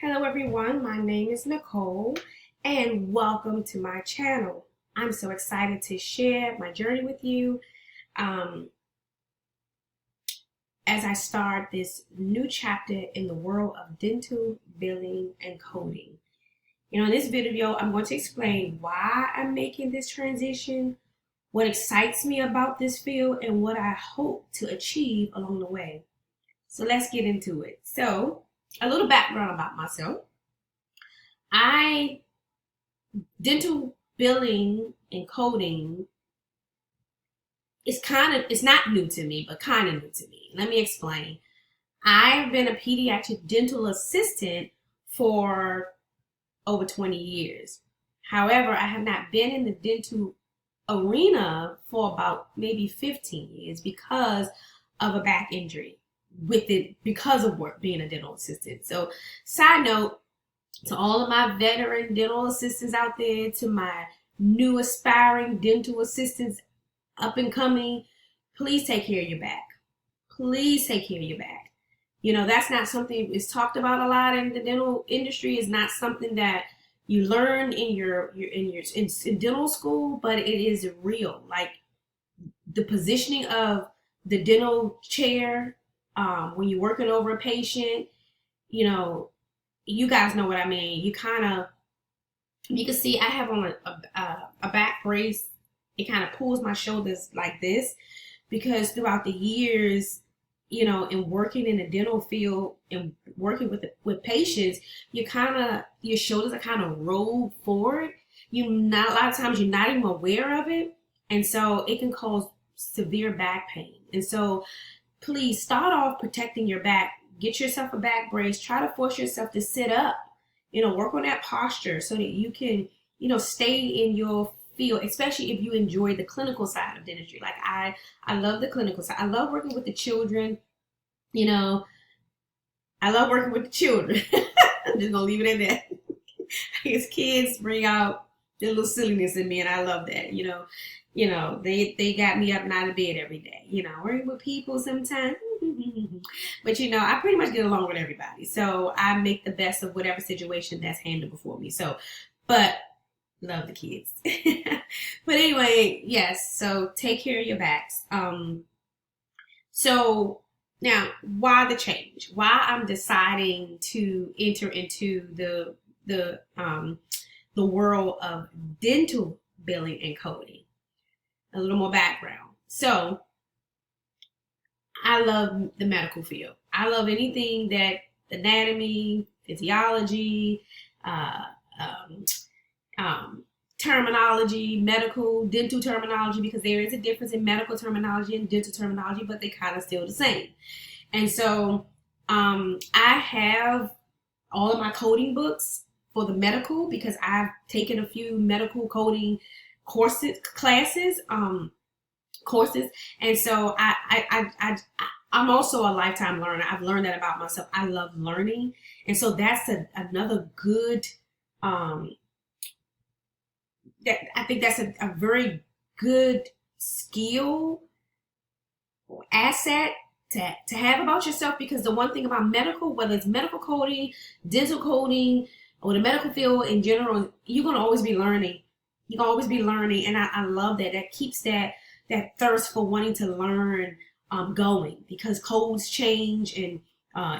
Hello everyone, my name is Nicole and welcome to my channel. I'm so excited to share my journey with you um, as I start this new chapter in the world of dental billing and coding. In this video, I'm going to explain why I'm making this transition, what excites me about this field, and what I hope to achieve along the way. So let's get into it. So, a little background about myself. Dental billing and coding it's not new to me, but kind of new to me. Let me explain. I've been a pediatric dental assistant for over 20 years. However, I have not been in the dental arena for about maybe 15 years because of a back injury because of work being a dental assistant. So, side note, to all of my veteran dental assistants out there, to my new aspiring dental assistants up and coming, please take care of your back. Please take care of your back. That's not something that's talked about a lot in the dental industry. It's not something that you learn in dental school, but it is real. Like the positioning of the dental chair when you're working over a patient, you guys know what I mean. You can see I have on a back brace. It kind of pulls my shoulders like this because throughout the years, in working in the dental field and working with patients, your shoulders are kind of rolled forward. A lot of times you're not even aware of it, and so it can cause severe back pain. And so, please start off protecting your back. Get yourself a back brace. Try to force yourself to sit up. Work on that posture so that you can, stay in your field, especially if you enjoy the clinical side of dentistry. Like I love the clinical side. I love working with the children. I love working with the children. I'm just gonna leave it at that. Because kids bring out the little silliness in me, and I love that. They got me up and out of bed every day. Working with people sometimes. But I pretty much get along with everybody. So I make the best of whatever situation that's handed before me. But love the kids. But anyway, yes, so take care of your backs. So now, why the change? Why I'm deciding to enter into the world of dental billing and coding. A little more background. So I love the medical field. I love anything that anatomy, physiology, terminology, dental terminology, because there is a difference in medical terminology and dental terminology, but they kind of still the same. And so I have all of my coding books for the medical because I've taken a few medical coding courses, and so I'm also a lifetime learner. I've learned that about myself. I love learning, and so that's another good I think that's a very good skill or asset to have about yourself, because the one thing about medical, whether it's medical coding, dental coding, or the medical field in general, you're going to always be learning. You can always be learning, and I love that. That keeps that thirst for wanting to learn going, because codes change and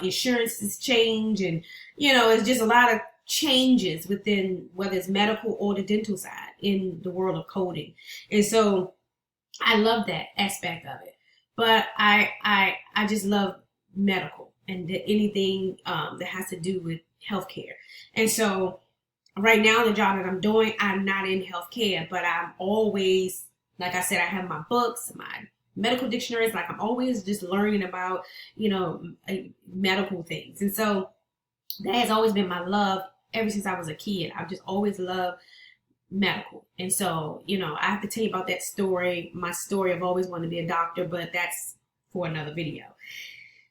insurances change, and it's just a lot of changes within whether it's medical or the dental side in the world of coding. And so I love that aspect of it. But I just love medical and anything that has to do with healthcare. And so right now, the job that I'm doing, I'm not in healthcare, but I'm always, like I said, I have my books, my medical dictionaries. Like I'm always just learning about, medical things. And so that has always been my love ever since I was a kid. I've just always loved medical. And so, I have to tell you about that story, my story of always wanting to be a doctor, but that's for another video.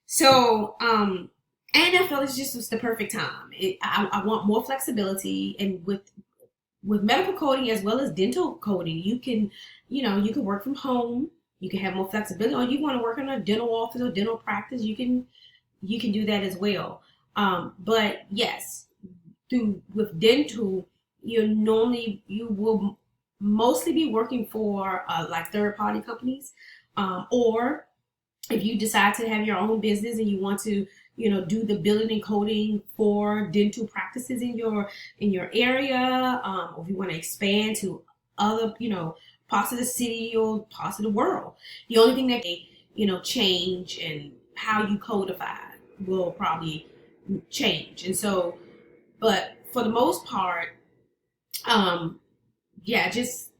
So, and I felt it just was the perfect time. I want more flexibility, and with medical coding as well as dental coding, you can work from home. You can have more flexibility, or you want to work in a dental office or dental practice, you can do that as well. But yes, with dental, you will mostly be working for like third party companies, or if you decide to have your own business and you want to do the billing and coding for dental practices in your area, or if you want to expand to other parts of the city or parts of the world, the only thing that change and how you codify will probably change. And so, but for the most part, yeah, just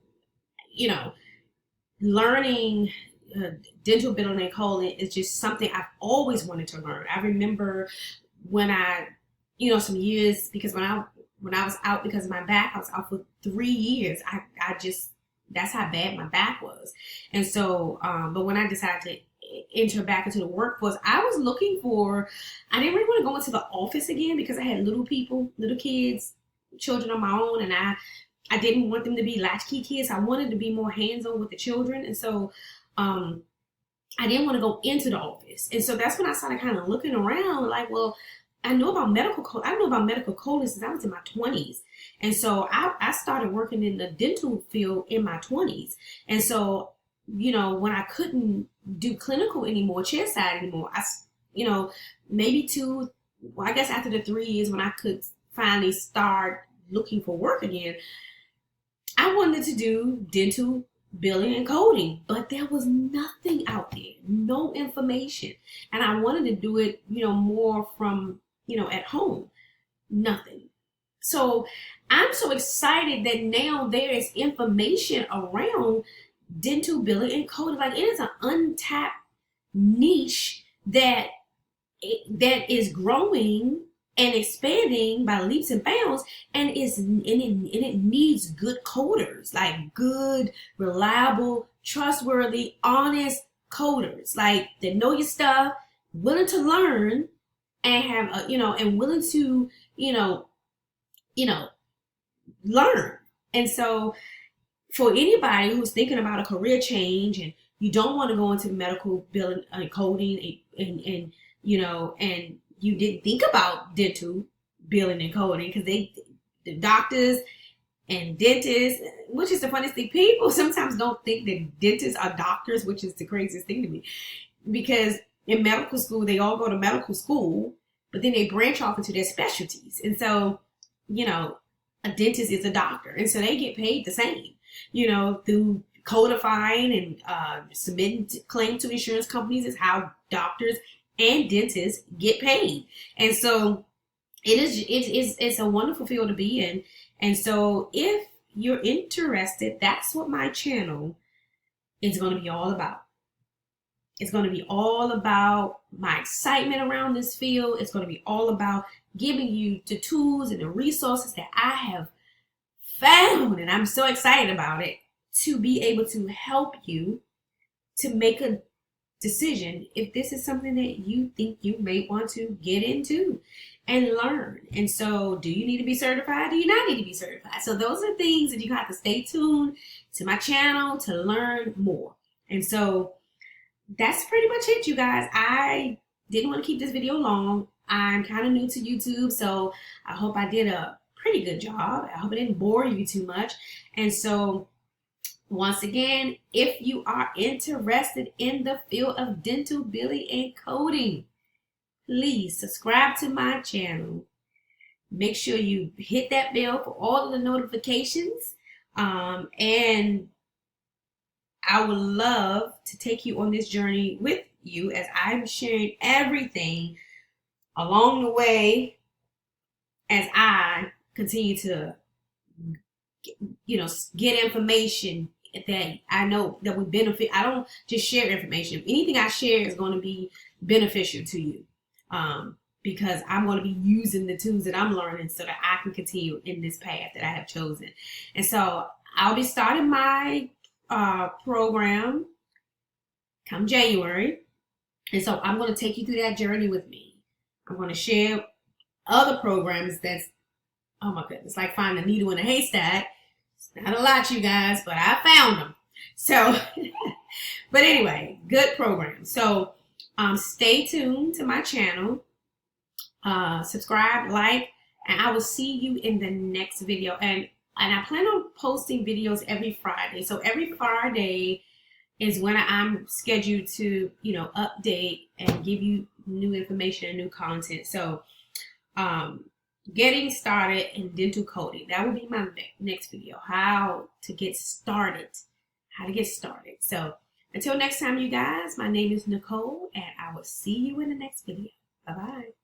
learning uh, dental billing and coding is just something I've always wanted to learn. I remember when some years, because when I was out because of my back, I was out for 3 years. I just, that's how bad my back was. And so, but when I decided to enter back into the workforce, I didn't really want to go into the office again because I had little kids, children of my own, and I didn't want them to be latchkey kids. I wanted to be more hands-on with the children. And so I didn't want to go into the office. And so that's when I started kind of looking around like, well, I know about medical coding since I was in my 20s. And so I started working in the dental field in my 20s. And so, when I couldn't do clinical anymore, chairside anymore, maybe I guess after the 3 years when I could finally start looking for work again, I wanted to do dental billing and coding, but there was nothing out there, no information. And I wanted to do it, more from, at home, nothing. So I'm so excited that now there is information around dental billing and coding. Like, it is an untapped niche that is growing and expanding by leaps and bounds, and it needs good coders, like good, reliable, trustworthy, honest coders, like that know your stuff, willing to learn, and have and willing to learn. And so, for anybody who's thinking about a career change and you don't want to go into medical billing and coding, and you didn't think about dental billing and coding, because the doctors and dentists, which is the funniest thing, people sometimes don't think that dentists are doctors, which is the craziest thing to me, because in medical school they all go to medical school, but then they branch off into their specialties. And so a dentist is a doctor, and so they get paid the same through codifying and submitting claim to insurance companies is how doctors and dentists get paid. And so it's a wonderful field to be in. And so if you're interested, that's what my channel is going to be all about. It's going to be all about my excitement around this field. It's going to be all about giving you the tools and the resources that I have found, and I'm so excited about it, to be able to help you to make a decision if this is something that you think you may want to get into and learn. And so, do you need to be certified? Do you not need to be certified? So those are things that you have to stay tuned to my channel to learn more. And so that's pretty much it, you guys. I didn't want to keep this video long. I'm kind of new to YouTube, so I hope I did a pretty good job. I hope I didn't bore you too much. And so, once again, if you are interested in the field of dental billing and coding, please subscribe to my channel. Make sure you hit that bell for all of the notifications. And I would love to take you on this journey with you as I'm sharing everything along the way as I continue to get information that I know that would benefit. I don't just share information. Anything I share is going to be beneficial to you, because I'm going to be using the tools that I'm learning so that I can continue in this path that I have chosen. And so I'll be starting my program come January. And so I'm going to take you through that journey with me. I'm going to share other programs that's, oh my goodness, like finding a needle in a haystack. It's not a lot, you guys, but I found them. So, but anyway, good program. So stay tuned to my channel. subscribe, like, and I will see you in the next video. And I plan on posting videos every Friday. So every Friday is when I'm scheduled to, update and give you new information and new content. So getting started in dental coding, that will be my next video, how to get started. So until next time, you guys, my name is Nicole, and I will see you in the next video. Bye-bye.